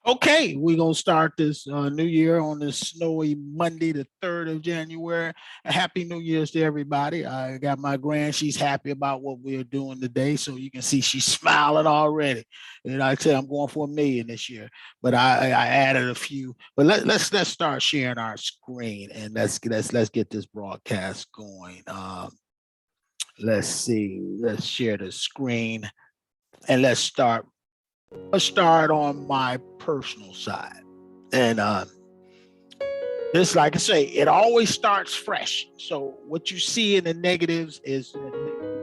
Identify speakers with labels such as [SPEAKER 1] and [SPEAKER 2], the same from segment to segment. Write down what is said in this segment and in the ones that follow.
[SPEAKER 1] Okay, we're gonna start this new year on this snowy Monday, the 3rd of January. A happy New Year's to everybody. I got my grand, she's happy about what we're doing today. So you can see she's smiling already. And I said I'm going for 1 million this year, but I added a few. But let's start sharing our screen and let's get this broadcast going. Let's see, let's share the screen and let's start on my personal side. And this, like I say, it always starts fresh. So what you see in the negatives is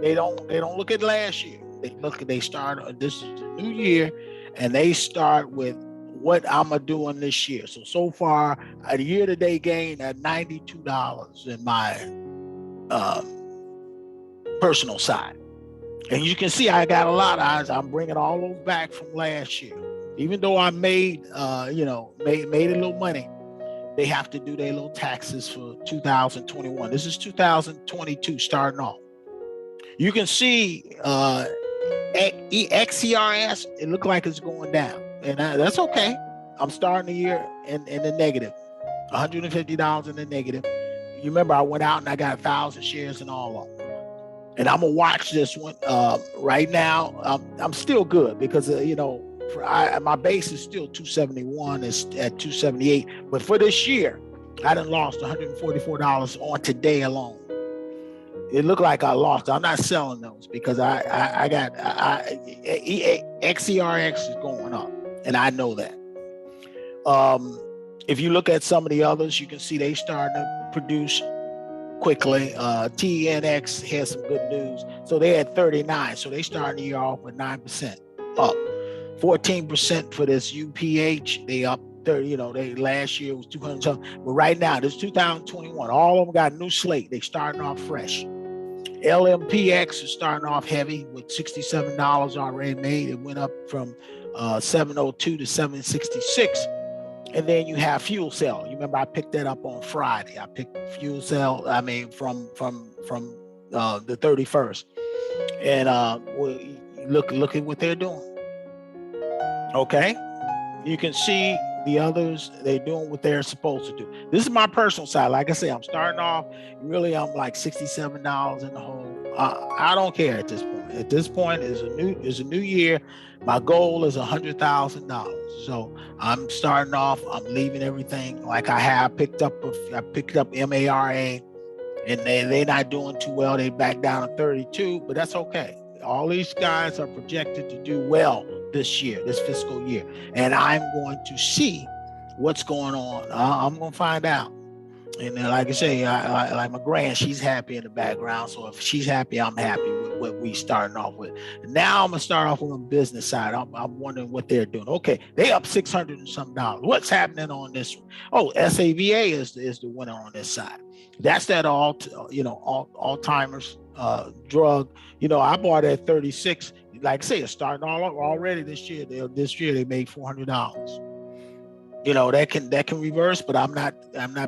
[SPEAKER 1] they don't look at last year. They start. This is the new year, and they start with what I'm gonna do in this year. So far, a year to date gain at $92 in my um, personal side. And you can see I got a lot of eyes. I'm bringing all those back from last year. Even though I made a little money, they have to do their little taxes for 2021. This is 2022 starting off. You can see XCRS, it looked like it's going down. And that's okay. I'm starting the year in the negative, $150 in the negative. You remember I went out and I got 1,000 shares in all of them. And I'm gonna watch this one right now. I'm still good because my base is still 271. It's at 278. But for this year, I done lost $144 on today alone. It looked like I lost. I'm not selling those because I got XERX is going up, and I know that. If you look at some of the others, you can see they starting to produce quickly. TNX has some good news. So they had 39. So they started the year off with 9% up. 14% for this UPH. They up 30, they last year was 200 something. But right now, this 2021, all of them got a new slate. They starting off fresh. LMPX is starting off heavy with $67 already made. It went up from 702 to 766. And then you have fuel cell. You remember I picked that up on Friday. I picked fuel cell. I mean, from the 31st. And look at what they're doing. Okay, you can see the others. They're doing what they're supposed to do. This is my personal side. Like I say, I'm starting off. Really, I'm like $67 in the hole. I don't care at this point. At this point, is a new year. My goal is $100,000. So I'm starting off. I'm leaving everything like I have. I picked up MARA, and they're not doing too well. They back down to 32, but that's okay. All these guys are projected to do well this year, this fiscal year, and I'm going to see what's going on. I'm going to find out. And like I say, like my grand, she's happy in the background. So if she's happy, I'm happy with what we starting off with. Now I'm gonna start off with the business side. I'm wondering what they're doing. Okay, they up 600 and some dollars. What's happening on this one? Oh, SAVA is the winner on this side. That's that Alzheimer's drug. I bought it at 36. Like I say, it's starting all already this year. This year they made $400. That can reverse, but I'm not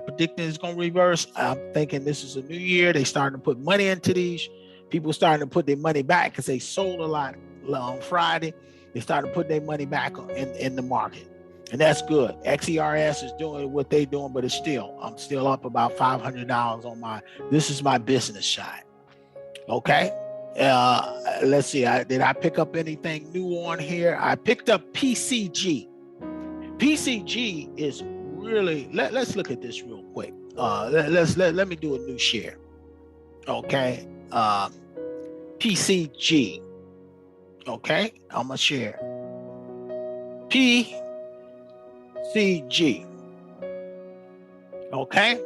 [SPEAKER 1] predicting it's going to reverse. I'm thinking this is a new year. They starting to put money into these. People starting to put their money back because they sold a lot on Friday. They started putting their money back in the market, and that's good. XERS is doing what they're doing, but I'm still up about $500 on this is my business side. Okay. Let's see. Did I pick up anything new on here? I picked up PCG. PCG is really. Let's look at this real quick. Let me do a new share. Okay. PCG. Okay, I'm gonna share. PCG. Okay.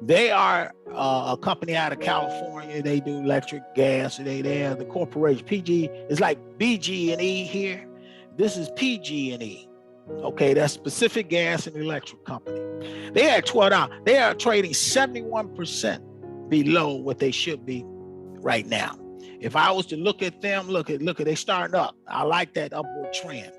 [SPEAKER 1] They are a company out of California. They do electric, gas. They are the corporation. PG is like BG&E here. This is PG&E. Okay, that's Pacific Gas and Electric Company. They had $12. They are trading 71% below what they should be right now. If I was to look at them, look at they starting up. I like that upward trend.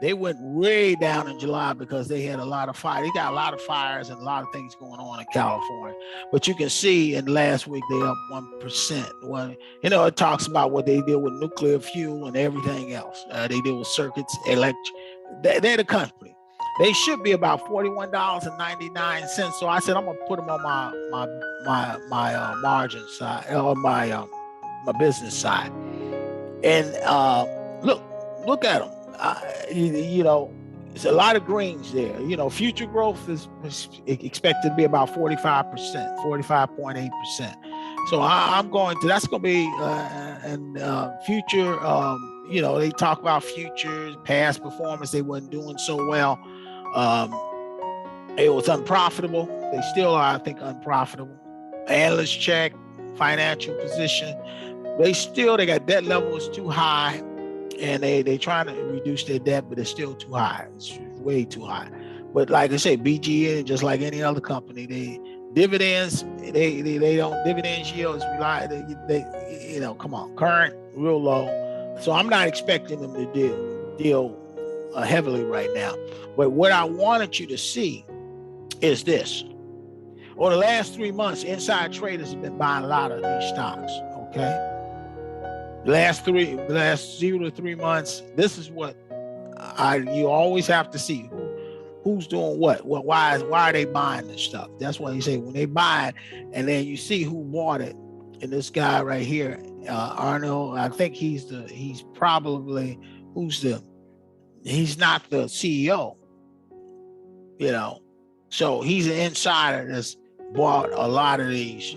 [SPEAKER 1] They went way down in July because they had a lot of fire. They got a lot of fires and a lot of things going on in California. But you can see in last week they up 1%. Well, you know, it talks about what they did with nuclear fuel and everything else. They deal with circuits, they're the company. They should be about $41.99. So I said I'm gonna put them on my margin side or my business side. And look at them. You know, it's a lot of greens there. You know, future growth is expected to be about 45%, 45.8%. So I'm going to, that's going to be, future, you know, they talk about futures, past performance, they wasn't doing so well. It was unprofitable. They still are, I think, unprofitable. Analyst check, financial position. They got debt levels too high. And they trying to reduce their debt, but it's still too high. It's way too high. But like I say, BGN, just like any other company, they dividends, they don't, dividends yields rely, they you know, come on, current real low. So I'm not expecting them to deal heavily right now. But what I wanted you to see is this. Over the last 3 months, inside traders have been buying a lot of these stocks. Okay. The last 0 to 3 months, this is what you always have to see who's doing what. Why are they buying this stuff? That's why you say when they buy it, and then you see who bought it. And this guy right here, Arnold, I think he's not the CEO, you know. So he's an insider that's bought a lot of these.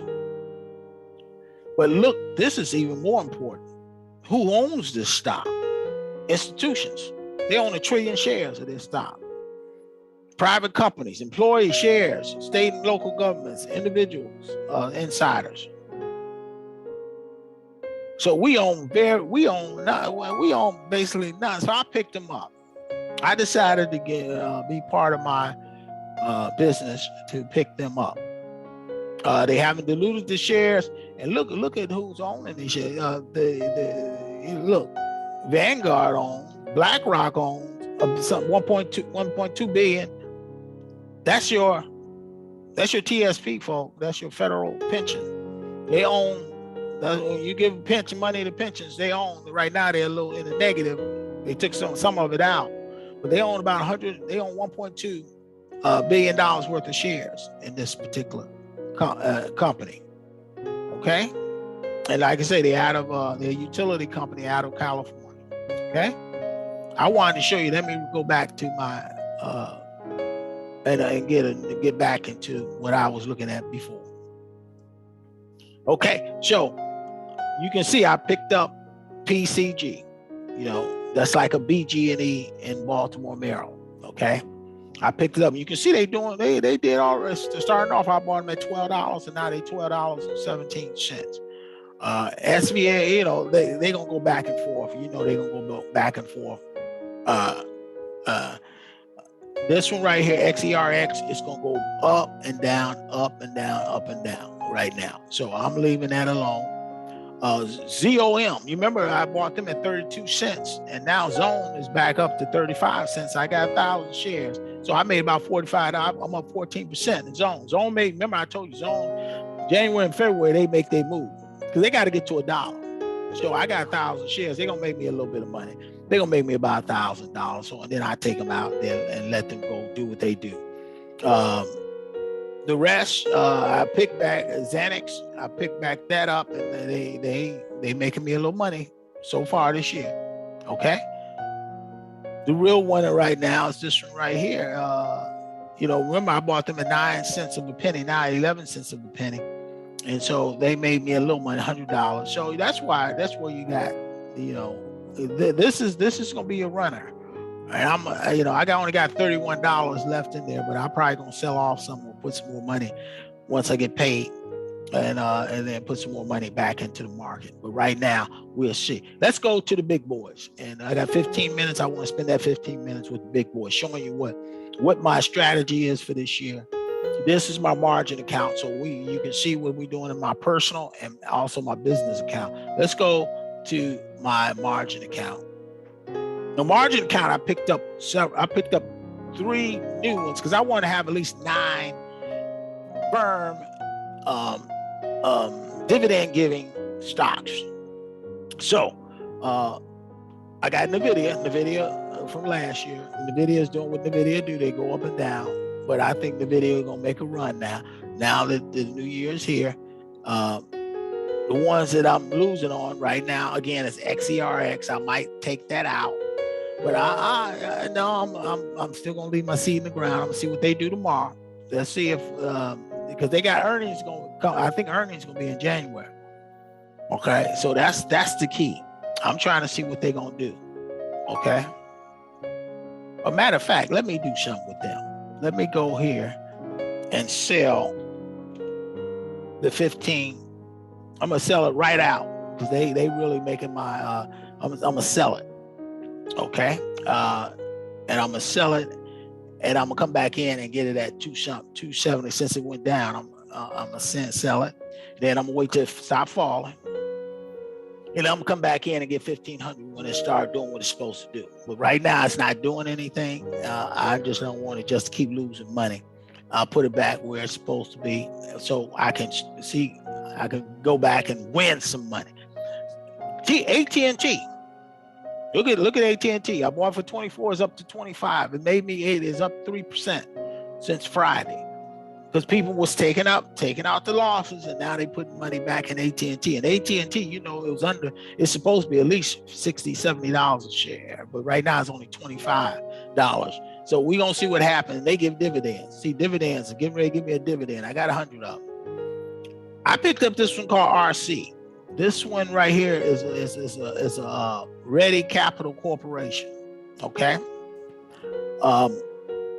[SPEAKER 1] But look, this is even more important. Who owns this stock? Institutions. They own 1 trillion shares of this stock. Private companies, employee shares, state and local governments, individuals, insiders. So we own basically none. So I picked them up. I decided to be part of my business to pick them up. They haven't diluted the shares, and look at who's owning these shares. Look, Vanguard owns, BlackRock owns some 1.2 billion. That's your TSP, folks. That's your federal pension. They own. You give pension money to pensions, they own. Right now they're a little in the negative. They took some of it out, but they own about 100. They own 1.2 billion dollars worth of shares in this particular company. Okay, and like I say, they're out of they're a utility company out of California. Okay, I wanted to show you. Let me go back to my and get back into what I was looking at before. Okay, so you can see I picked up PCG. You know, that's like a BG&E in Baltimore, Maryland. Okay. I picked it up. You can see they did all this. Starting off, I bought them at $12, and now they $12.17. SVA, you know, they gonna go back and forth. You know, they gonna go back and forth. This one right here, XERX, is gonna go up and down, up and down, up and down right now. So I'm leaving that alone. ZOM, you remember I bought them at 32 cents, and now Zone is back up to 35 cents. I got 1,000 shares. So I made about $45. I'm up 14% in Zone. Zone made, remember I told you, Zone, January and February, they make their move because they got to get to $1. So I got 1,000 shares. They're going to make me a little bit of money. They're going to make me about $1,000. So, and then I take them out there and let them go do what they do. The rest, I picked back Xanax. I picked back that up, and they making me a little money so far this year. Okay. The real winner right now is this one right here. You know, remember I bought them at 9 cents of a penny, now 11 cents of a penny, and so they made me a little money, $100. So that's where you got, you know, this is gonna be a runner. And I'm, you know, I only got $31 left in there, but I'm probably gonna sell off some or put some more money once I get paid, and then put some more money back into the market. But right now, we'll see. Let's go to the big boys. And I got 15 minutes. I want to spend that 15 minutes with the big boys, showing you what my strategy is for this year. This is my margin account, so you can see what we're doing in my personal and also my business account. Let's go to my margin account. The margin count, I picked up 3 new ones because I want to have at least 9 firm dividend giving stocks. So I got NVIDIA from last year. NVIDIA is doing what NVIDIA do. They go up and down. But I think NVIDIA is going to make a run now. Now that the new year is here. The ones that I'm losing on right now, again, is XERX. I might take that out. But I'm still going to leave my seed in the ground. I'm going to see what they do tomorrow. Let's see if, because they got earnings going to come. I think earnings going to be in January. Okay, so that's the key. I'm trying to see what they're going to do. Okay. A matter of fact, let me do something with them. Let me go here and sell the 15. I'm going to sell it right out because they really making my, I'm going to sell it. Okay. And I'm going to sell it and I'm going to come back in and get it at 270 since it went down. I'm going to sell it. Then I'm going to wait till it stop falling. And I'm gonna come back in and get 1,500 when it start doing what it's supposed to do. But right now it's not doing anything. I just don't want to just keep losing money. I'll put it back where it's supposed to be, so I can see I can go back and win some money. AT&T. Look at AT&T. I bought for 24. It's up to 25. It made me 8. It's up 3% since Friday. Because people was taking out the losses, and now they put money back in AT&T. And AT&T, you know, it's supposed to be at least $60, $70 a share, but right now it's only $25. So we're gonna see what happens. They give dividends. See, dividends are getting ready to give me a dividend. I got 100 of them. I picked up this one called RC. This one right here is a Ready Capital Corporation. Okay.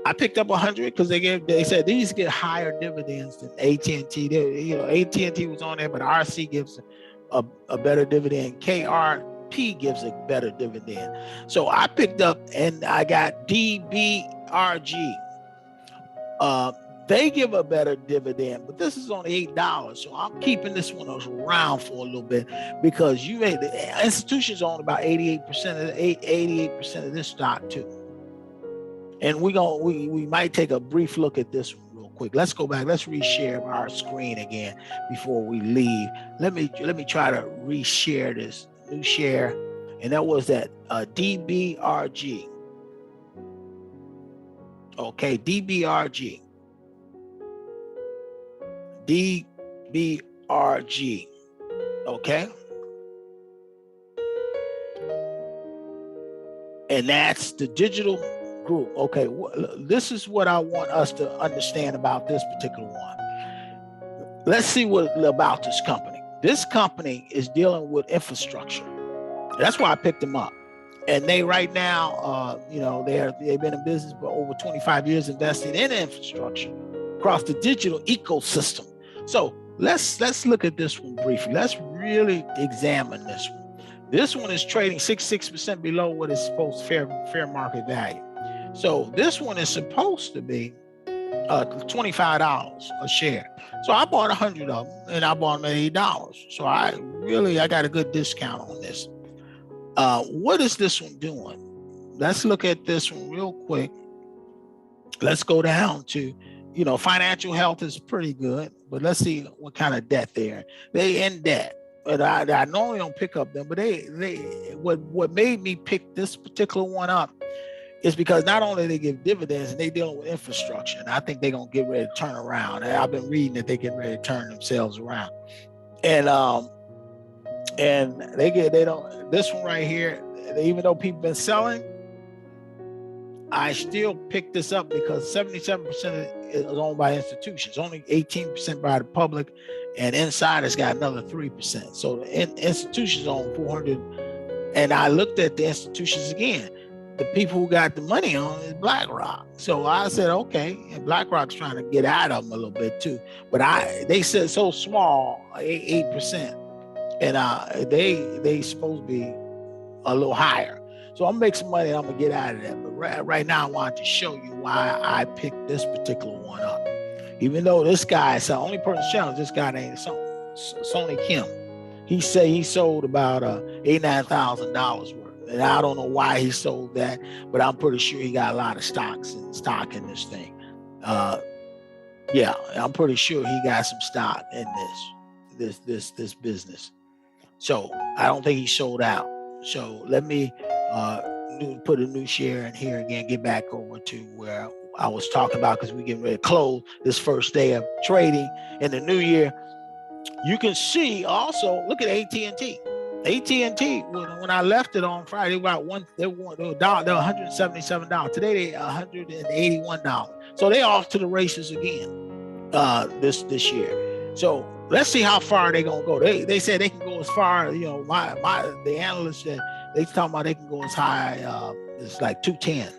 [SPEAKER 1] I picked up 100 because they said these get higher dividends than AT&T. You know, AT&T was on there, but RC gives a better dividend. KRP gives a better dividend. So I picked up and I got DBRG. They give a better dividend, but this is only $8. So I'm keeping this one around for a little bit because the institutions own about 88% of this stock too. And we might take a brief look at this one real quick. Let's go back. Let's reshare our screen again before we leave. Let me try to reshare this new share, and that was that DBRG. Okay, DBRG. DBRG. Okay. And that's the digital group. Okay, this is what I want us to understand about this particular one. Let's see what about this company. This company is dealing with infrastructure. That's why I picked them up. And they right now, you know, they've been in business for over 25 years, investing in infrastructure across the digital ecosystem. So let's look at this one briefly. Let's really examine this one. This one is trading 66% below what is supposed to fair market value. So this one is supposed to be $25 a share. So I bought 100 of them and I bought them at $8. So I got a good discount on this. What is this one doing? Let's look at this one real quick. Let's go down to, you know, financial health is pretty good, but let's see what kind of debt they're in debt. But I normally don't pick up them, but what made me pick this particular one up is because not only they give dividends and they dealing with infrastructure, and I think they're gonna get ready to turn around. And I've been reading that they get ready to turn themselves around. And this one right here, even though people been selling, I still picked this up because 77% is owned by institutions, only 18% by the public, and insiders got another 3%. So institutions own 400. And I looked at the institutions again. The people who got the money on is BlackRock. So I said, okay, and BlackRock's trying to get out of them a little bit too. But they said so small, 8%, and they supposed to be a little higher. So I'm gonna make some money and I'm gonna get out of that. But right now I wanted to show you why I picked this particular one up. Even though this guy, the only person challenged this guy named Sony Kim. He said he sold about $89,000 worth. And I don't know why he sold that, but I'm pretty sure he got a lot of stock in this thing. Yeah, I'm pretty sure he got some stock in this business. So I don't think he sold out. So let me put a new share in here again, get back over to where I was talking about, because we're getting ready to close this first day of trading in the new year. You can see also, look at AT&T. AT&T, when I left it on Friday, they were $177. Today they $181. So they off to the races again this year. So let's see how far they're gonna go. They said they can go as far, you know, the analysts said they talking about they can go as high as like 210.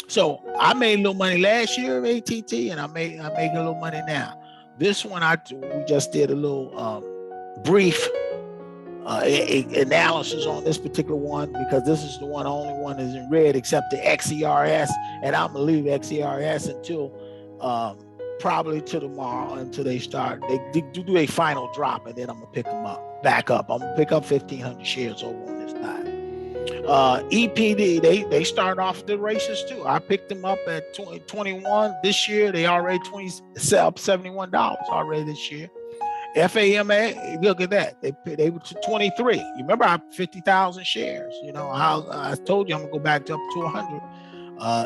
[SPEAKER 1] So I made a little money last year of ATT, and I'm making a little money now. This one we just did a little brief analysis on this particular one, because this is the only one is in red except the XERS, and I'm gonna leave XERS until probably to tomorrow, until they do a final drop, and then I'm gonna pick them back up. I'm gonna pick up 1,500 shares over on this side. EPD, they start off the races too. I picked them up at 21 this year. They already up $71 already this year. FAMA, look at that. They were to 23. You remember I have 50,000 shares. You know how I told you I'm gonna go back up to 100.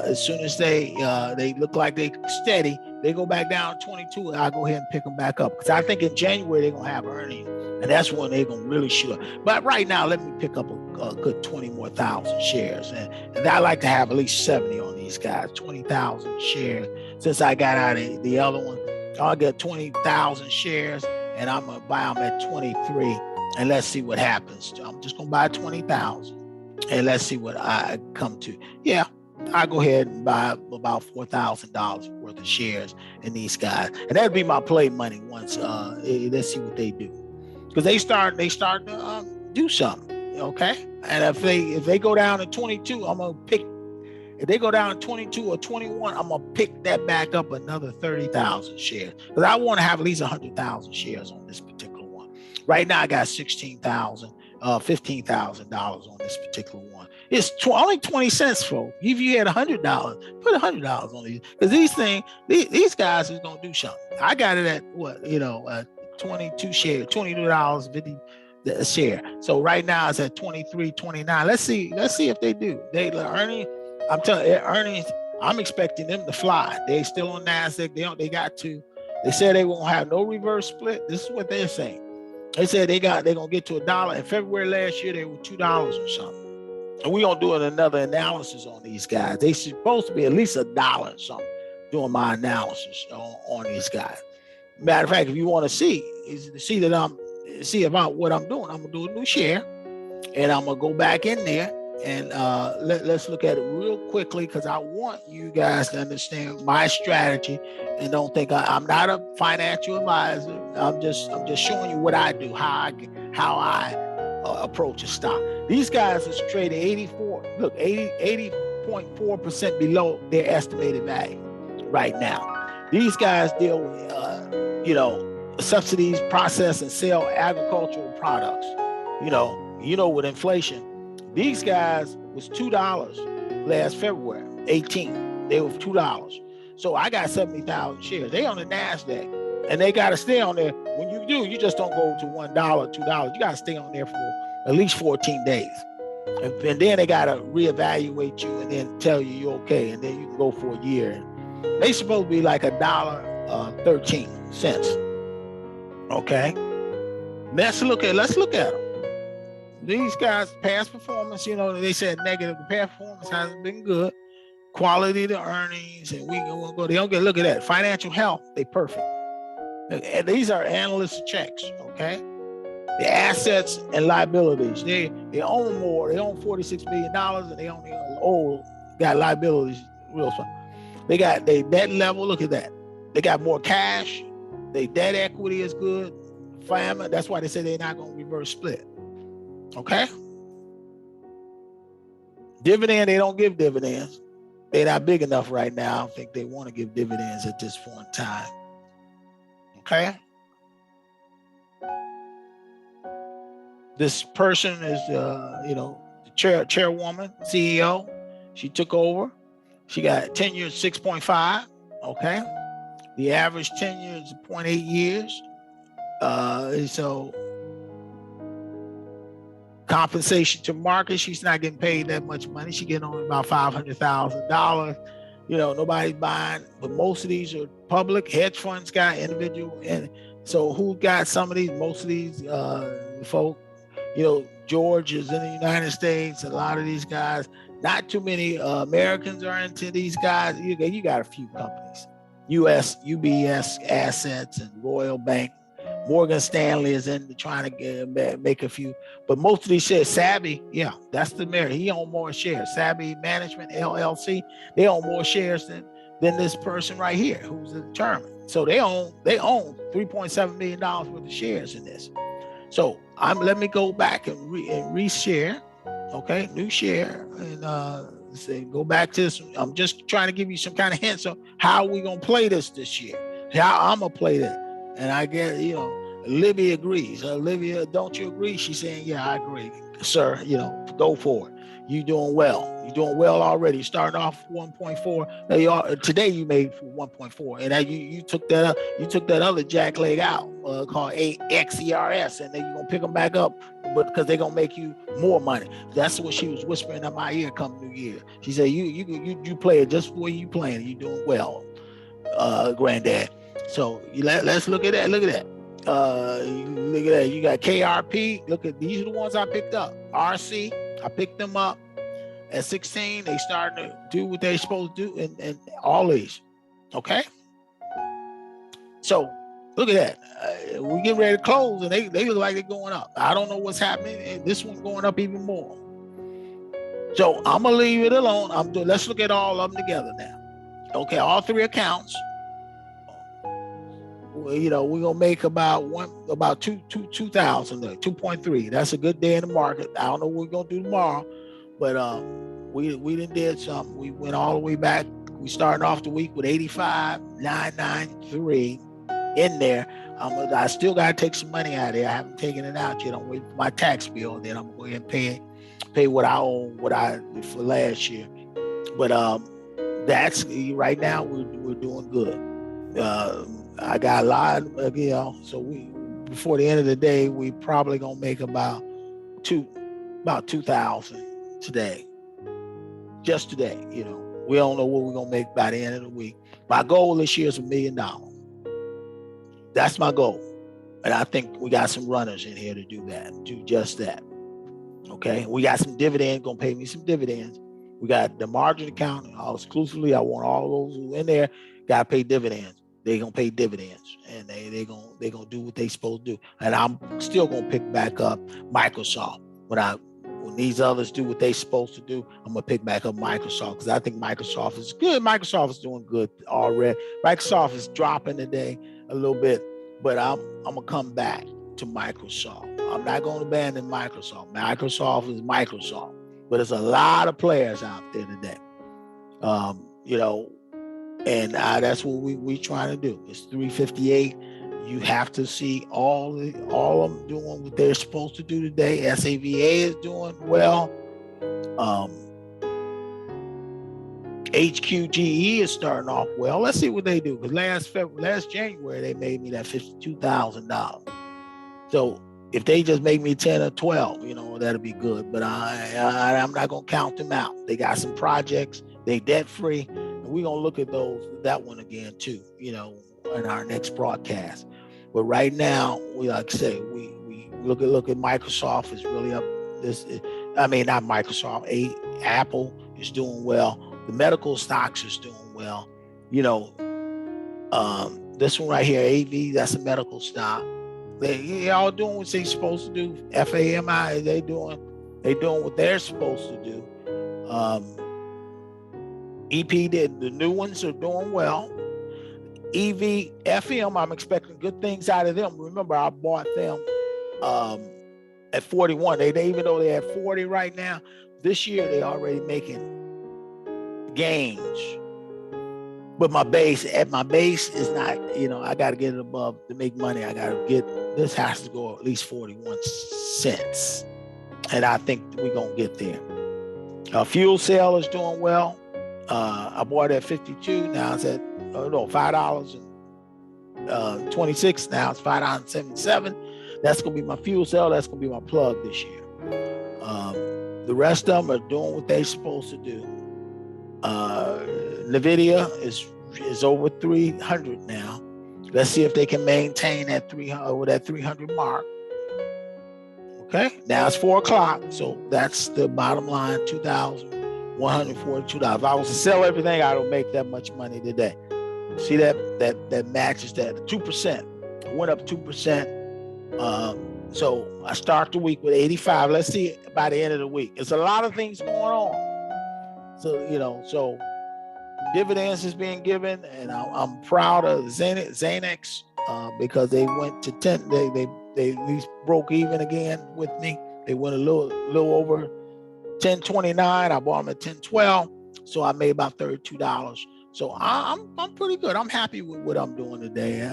[SPEAKER 1] As soon as they look like they steady, they go back down 22. I'll go ahead and pick them back up, because I think in January they're gonna have earnings, and that's when they're gonna really shoot. But right now, let me pick up a good 20 more thousand shares, and I like to have at least 70 on these guys. 20,000 shares. Since I got out of the other one, I'll get 20,000 shares, and I'm gonna buy them at 23, and let's see what happens. I'm just gonna buy 20,000, and let's see what I come to. Yeah, I go ahead and buy about $4,000 worth of shares in these guys, and that'd be my play money once. Let's see what they do, because they start to do something. Okay, and if they go down to 22, I'm gonna pick. If they go down to 22 or 21, I'm gonna pick that back up another 30,000 shares, because I want to have at least 100,000 shares on this particular one. Right now, I got $15,000 on this particular one. It's only 20 cents, folks. If you had $100, put $100 on these, because these guys is gonna do something. I got it at 22 shares, $22.50 a share. So right now it's at 23, 29. Let's see if they do. They earning. I'm telling you, earnings. I'm expecting them to fly. They still on NASDAQ. They said they won't have no reverse split. This is what they're saying. They said they're gonna get to $1. In February last year, they were $2 or something. And we're gonna do another analysis on these guys. They supposed to be at least $1 or something doing my analysis on these guys. Matter of fact, if you want to see about what I'm doing, I'm gonna do a new share, and I'm gonna go back in there, and let's look at it real quickly, because I want you guys to understand my strategy, and don't think I'm not a financial advisor. I'm just showing you what I do, how I approach a stock. These guys are trading 80.4% below their estimated value right now. These guys deal with subsidies, process, and sell agricultural products. With inflation, these guys was $2 last February 18. They were $2. So I got 70,000 shares. They on the NASDAQ, and they got to stay on there. When you do, you just don't go to $1, $2. You got to stay on there for at least 14 days. And then they got to reevaluate you and then tell you you're okay. And then you can go for a year. They supposed to be like $1.13. Okay. Let's look at them. These guys, past performance, they said negative. The past performance hasn't been good. Quality of the earnings, and they don't get, look at that. Financial health, they perfect. And these are analyst checks, okay? The assets and liabilities, they own more. They own $46 billion, and they only got liabilities real fun. They got their debt level, look at that. They got more cash. Their debt equity is good. That's why they say they're not going to reverse split. Okay. Dividend, they don't give dividends. They're not big enough right now. I don't think they want to give dividends at this point in time. Okay. This person is, the chairwoman, CEO. She took over. She got tenure 6.5. Okay. The average tenure is 0.8 years. So compensation to market, she's not getting paid that much money. She getting only about $500,000. Nobody's buying, but most of these are public. Hedge funds got individual, and so who got some of these? Most of these folk. George is in the United States. A lot of these guys, not too many Americans are into these guys. You got a few companies. UBS Assets and Royal Bank. Morgan Stanley is in trying to make a few, but most of these shares, Savvy, yeah, that's the mayor. He owned more shares. Savvy Management LLC, they own more shares than this person right here, who's the chairman. So they own $3.7 million worth of shares in this. So let me go back and reshare. Okay, new share, and say go back to this. I'm just trying to give you some kind of hints of how we're gonna play this year. How I'm gonna play that. And I guess, Olivia agrees. Olivia, don't you agree? She's saying, yeah, I agree, sir. Go for it. You're doing well. You're doing well already. You're starting off 1.4. Today you made 1.4, and you took that you took that other jack leg out called XERS, and then you're gonna pick them back up, but because they're gonna make you more money. That's what she was whispering in my ear come New Year. She said, you play it just the way you playing. You're doing well, granddad. So let's look at that. Look at that. Look at that. You got KRP. Look at these are the ones I picked up. RC, I picked them up at 16. They starting to do what they're supposed to do, and all these. Okay. So look at that. We get ready to close, and they look like they're going up. I don't know what's happening, and this one's going up even more. So I'm gonna leave it alone. Let's look at all of them together now. Okay, all three accounts. We're gonna make about 2,000, 2.3. That's a good day in the market. I don't know what we're gonna do tomorrow, but we did something. We went all the way back. We started off the week with 85,993 in there. I still gotta take some money out of there. I haven't taken it out yet. I'm waiting for my tax bill, and then I'm going to go ahead and pay what I owe, what I did for last year. But that's right now we're doing good. I got a lot, so before the end of the day, we probably gonna make about 2,000 today. Just today, we don't know what we're gonna make by the end of the week. My goal this year is $1 million. That's my goal, and I think we got some runners in here to do just that. Okay, we got some dividends, gonna pay me some dividends. We got the margin account exclusively. I want all those who in there gotta pay dividends. They're gonna pay dividends, and they're gonna do what they supposed to do. And I'm still gonna pick back up Microsoft when these others do what they supposed to do. I'm gonna pick back up Microsoft because I think Microsoft is good. Microsoft is doing good already. Microsoft is dropping today a little bit, but I'm gonna come back to Microsoft. I'm not gonna abandon Microsoft. Microsoft is Microsoft, but there's a lot of players out there today. And that's what we trying to do. It's 3:58. You have to see all of them doing what they're supposed to do today. SAVA is doing well. HQGE is starting off well. Let's see what they do. Because last January they made me that $52,000. So if they just make me 10 or 12, that'll be good. But I'm not gonna count them out. They got some projects. They debt free. We're gonna look at that one again too, in our next broadcast. But right now, we like I say, we look at Microsoft is really up. Not Microsoft. Apple is doing well. The medical stocks is doing well. This one right here, AV, that's a medical stock. They all doing what they're supposed to do. FAMI, they doing what they're supposed to do. EP did, the new ones are doing well. EV, FM, I'm expecting good things out of them. Remember, I bought them at 41. They even though they're at 40 right now, this year they already making gains. But my base is not, I got to get it above to make money. This has to go at least 41 cents. and I think we're gonna get there. Fuel cell is doing well. I bought it at 52. Now it's at $5.26. Now it's $5.77. That's gonna be my fuel cell. That's gonna be my plug this year. The rest of them are doing what they're supposed to do. Nvidia is over 300 now. Let's see if they can maintain that 300 over that 300 mark. Okay, now it's 4 o'clock, so that's the bottom line, $2,142. If I was to sell everything, I would make that much money today. See that matches that 2%. It went up 2%. So I start the week with 85. Let's see by the end of the week. It's a lot of things going on. So dividends is being given, and I'm proud of Xanax because they went to 10. They at least broke even again with me. They went a little over 10.29. I bought them at 10.12, so I made about $32. So I'm pretty good. I'm happy with what I'm doing today.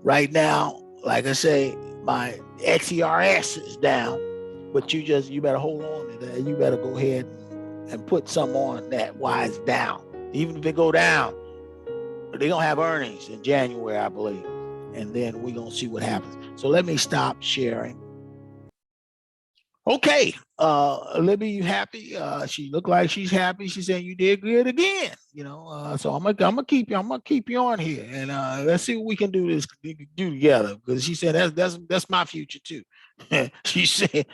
[SPEAKER 1] Right now, like I say, my XERS is down, but you better hold on to that. You better go ahead and put some on that while it's down. Even if it go down, they're gonna have earnings in January, I believe, and then we're gonna see what happens. So let me stop sharing. Okay, Libby, you happy? She looked like she's happy. She said you did good again. So I'm gonna keep you on here, and let's see what we can do together. Because she said that's my future too. she said,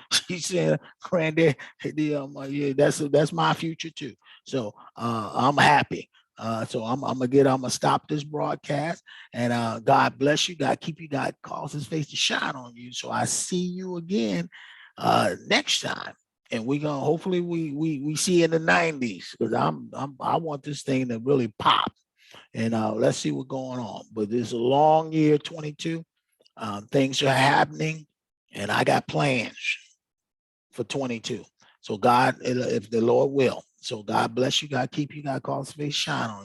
[SPEAKER 1] Granddad, yeah, that's my future too. So I'm happy. So I'm gonna stop this broadcast, and God bless you. God keep you. God cause His face to shine on you. So I see you again next time, and we're gonna hopefully we see in the 90s, because I want this thing to really pop, and let's see what's going on. But this is a long year 22. Things are happening, and I got plans for 22. So God, if the Lord will. So God bless you. God keep you. God cause His face shine on you.